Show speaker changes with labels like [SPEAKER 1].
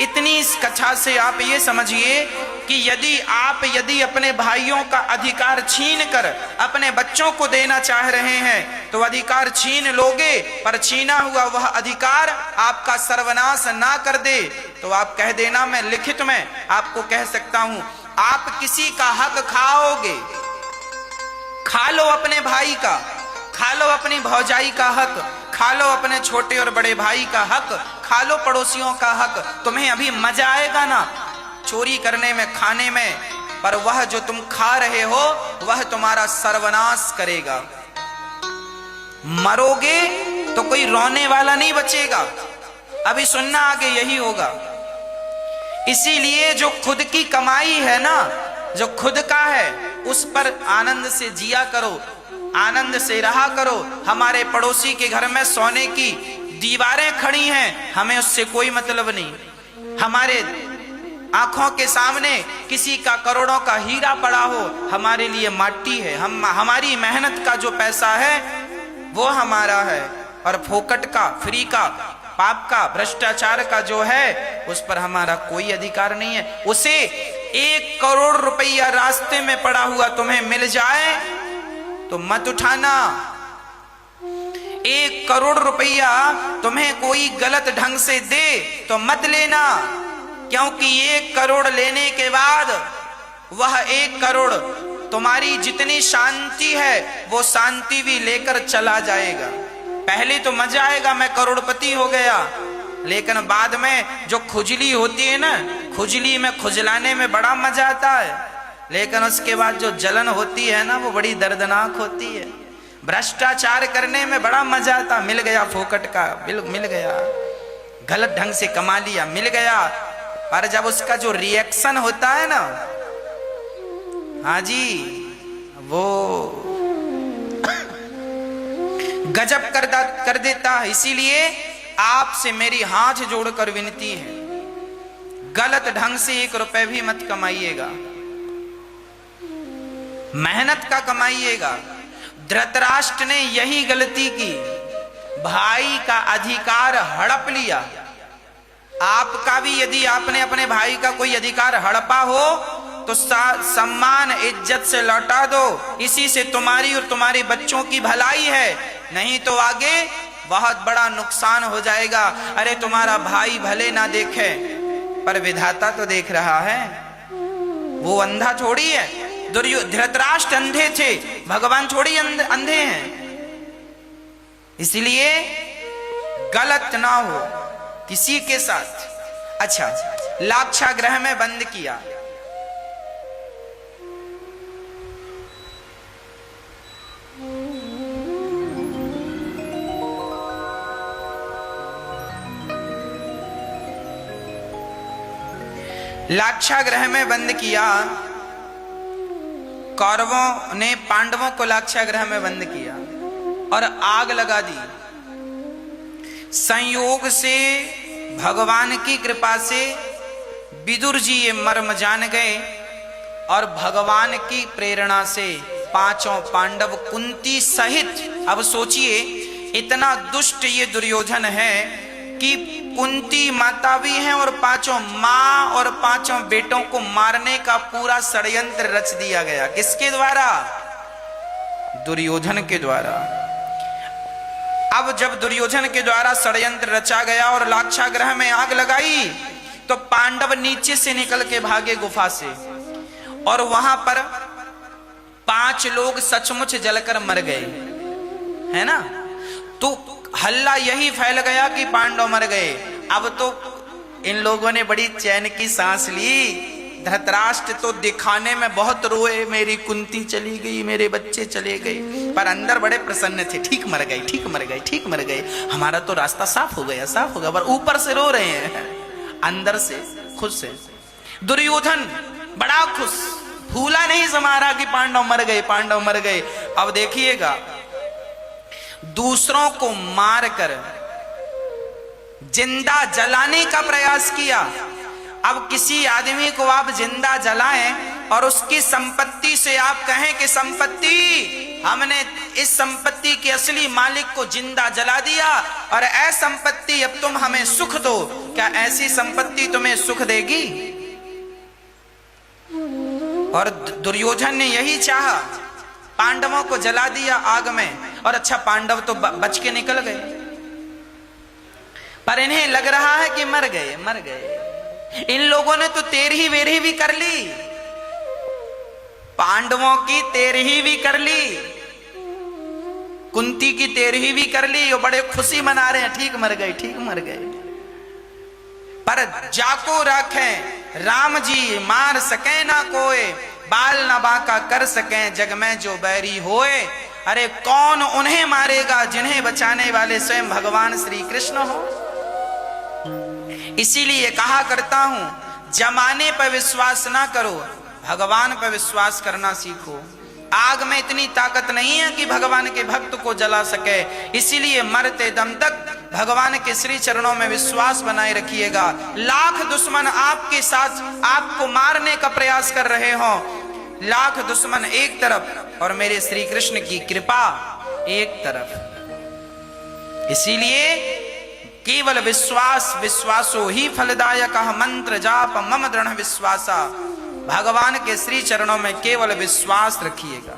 [SPEAKER 1] इतनी इस कथा से आप ये समझिए कि यदि अपने भाइयों का अधिकार छीन कर अपने बच्चों को देना चाह रहे हैं तो अधिकार छीन लोगे, पर छीना हुआ वह अधिकार आपका सर्वनाश ना कर दे तो आप कह देना, मैं लिखित में आपको कह सकता हूं, आप किसी का हक खाओगे, खा लो अपने भाई का, खा लो अपनी भौजाई का हक, खा लो अपने छोटे और बड़े भाई का हक, खा लो पड़ोसियों का हक, तुम्हें अभी मजा आएगा ना चोरी करने में, खाने में, पर वह जो तुम खा रहे हो वह तुम्हारा सर्वनाश करेगा। मरोगे तो कोई रोने वाला नहीं बचेगा। अभी सुनना आगे यही होगा। इसीलिए जो खुद की कमाई है ना, जो खुद का है, उस पर आनंद से जिया करो, आनंद से रहा करो। हमारे पड़ोसी के घर में सोने की दीवारें खड़ी हैं, हमें उससे कोई मतलब नहीं। हमारे आंखों के सामने किसी का करोड़ों का हीरा पड़ा हो, हमारे लिए माटी है। हमारी मेहनत का जो पैसा है वो हमारा है, और फोकट का, फ्री का, पाप का, भ्रष्टाचार का जो है उस पर हमारा कोई अधिकार नहीं है। उसे 1 करोड़ रुपया रास्ते में पड़ा हुआ तुम्हें मिल जाए तो मत उठाना। 1 करोड़ रुपया तुम्हें कोई गलत ढंग से दे तो मत लेना, क्योंकि 1 करोड़ लेने के बाद वह 1 करोड़ तुम्हारी जितनी शांति है वो शांति भी लेकर चला जाएगा। पहले तो मजा आएगा, मैं करोड़पति हो गया, लेकिन बाद में जो खुजली होती है ना, खुजली में खुजलाने में बड़ा मजा आता है, लेकिन उसके बाद जो जलन होती है ना वो बड़ी दर्दनाक होती है। भ्रष्टाचार करने में बड़ा मजा आता, मिल गया फोकट का, मिल गया, गलत ढंग से कमा लिया, मिल गया, पर जब उसका जो रिएक्शन होता है ना, हाँ जी, वो गजब कर देता है। इसीलिए आपसे मेरी हाथ जोड़कर विनती है, गलत ढंग से 1 रुपए भी मत कमाइएगा, मेहनत का कमाइएगा। धृतराष्ट्र ने यही गलती की, भाई का अधिकार हड़प लिया। आपका भी यदि आपने अपने भाई का कोई अधिकार हड़पा हो तो सम्मान इज्जत से लौटा दो, इसी से तुम्हारी और तुम्हारे बच्चों की भलाई है, नहीं तो आगे बहुत बड़ा नुकसान हो जाएगा। अरे तुम्हारा भाई भले ना देखे पर विधाता तो देख रहा है, वो अंधा थोड़ी है। धृतराष्ट्र अंधे थे, भगवान थोड़ी अंधे हैं। इसलिए गलत ना हो किसी के साथ। अच्छा, लाक्षागृह में बंद किया, लाक्षागृह में बंद किया। कौरवों ने पांडवों को लाक्षागृह में बंद किया और आग लगा दी। संयोग से, भगवान की कृपा से विदुर जी ये मर्म जान गए और भगवान की प्रेरणा से 5 पांडव कुंती सहित, अब सोचिए इतना दुष्ट ये दुर्योधन है कि कुंती माता भी हैं और 5 मां और 5 बेटों को मारने का पूरा षड्यंत्र रच दिया गया। किसके द्वारा? दुर्योधन के द्वारा। अब जब दुर्योधन के द्वारा षड्यंत्र रचा गया और लाक्षागृह में आग लगाई तो पांडव नीचे से निकल के भागे गुफा से, और वहां पर 5 लोग सचमुच जलकर मर गए, है ना। तो हल्ला यही फैल गया कि पांडव मर गए। अब तो इन लोगों ने बड़ी चैन की सांस ली। धृतराष्ट्र तो दिखाने में बहुत रोए, मेरी कुंती चली गई, मेरे बच्चे चले गए, पर अंदर बड़े प्रसन्न थे। ठीक मर गए, ठीक मर गए, ठीक मर गए, हमारा तो रास्ता साफ हो गया, साफ हो गया। पर ऊपर से रो रहे हैं, अंदर से खुश है। दुर्योधन बड़ा खुश, फूला नहीं समा रहा कि पांडव मर गए, पांडव मर गए। अब देखिएगा, दूसरों को मारकर जिंदा जलाने का प्रयास किया। अब किसी आदमी को आप जिंदा जलाएं और उसकी संपत्ति से आप कहें कि संपत्ति, हमने इस संपत्ति के असली मालिक को जिंदा जला दिया और ऐ संपत्ति अब तुम हमें सुख दो, क्या ऐसी संपत्ति तुम्हें सुख देगी? और दुर्योधन ने यही चाहा, पांडवों को जला दिया आग में। और अच्छा, पांडव तो बच के निकल गए, पर इन्हें लग रहा है कि मर गए मर गए। इन लोगों ने तो तेरही वेरही भी कर ली, पांडवों की तेरही भी कर ली, कुंती की तेरही भी कर ली। वो बड़े खुशी मना रहे हैं, ठीक मर गए ठीक मर गए। पर जाको रखें राम जी मार सके ना कोई, बाल न बाका कर सके जग में जो बैरी होए। अरे कौन उन्हें मारेगा जिन्हें बचाने वाले स्वयं भगवान श्री कृष्ण हो। इसीलिए कहा करता हूं, जमाने पर विश्वास ना करो, भगवान पर विश्वास करना सीखो। आग में इतनी ताकत नहीं है कि भगवान के भक्त को जला सके, इसीलिए मरते दम तक भगवान के श्री चरणों में विश्वास बनाए रखिएगा। लाख दुश्मन आपके साथ आपको मारने का प्रयास कर रहे हो, लाख दुश्मन एक तरफ और मेरे श्री कृष्ण की कृपा एक तरफ। इसीलिए केवल विश्वास, विश्वासो ही फलदायक मंत्र जाप मम दृढ़ विश्वासा। भगवान के श्री चरणों में केवल विश्वास रखिएगा।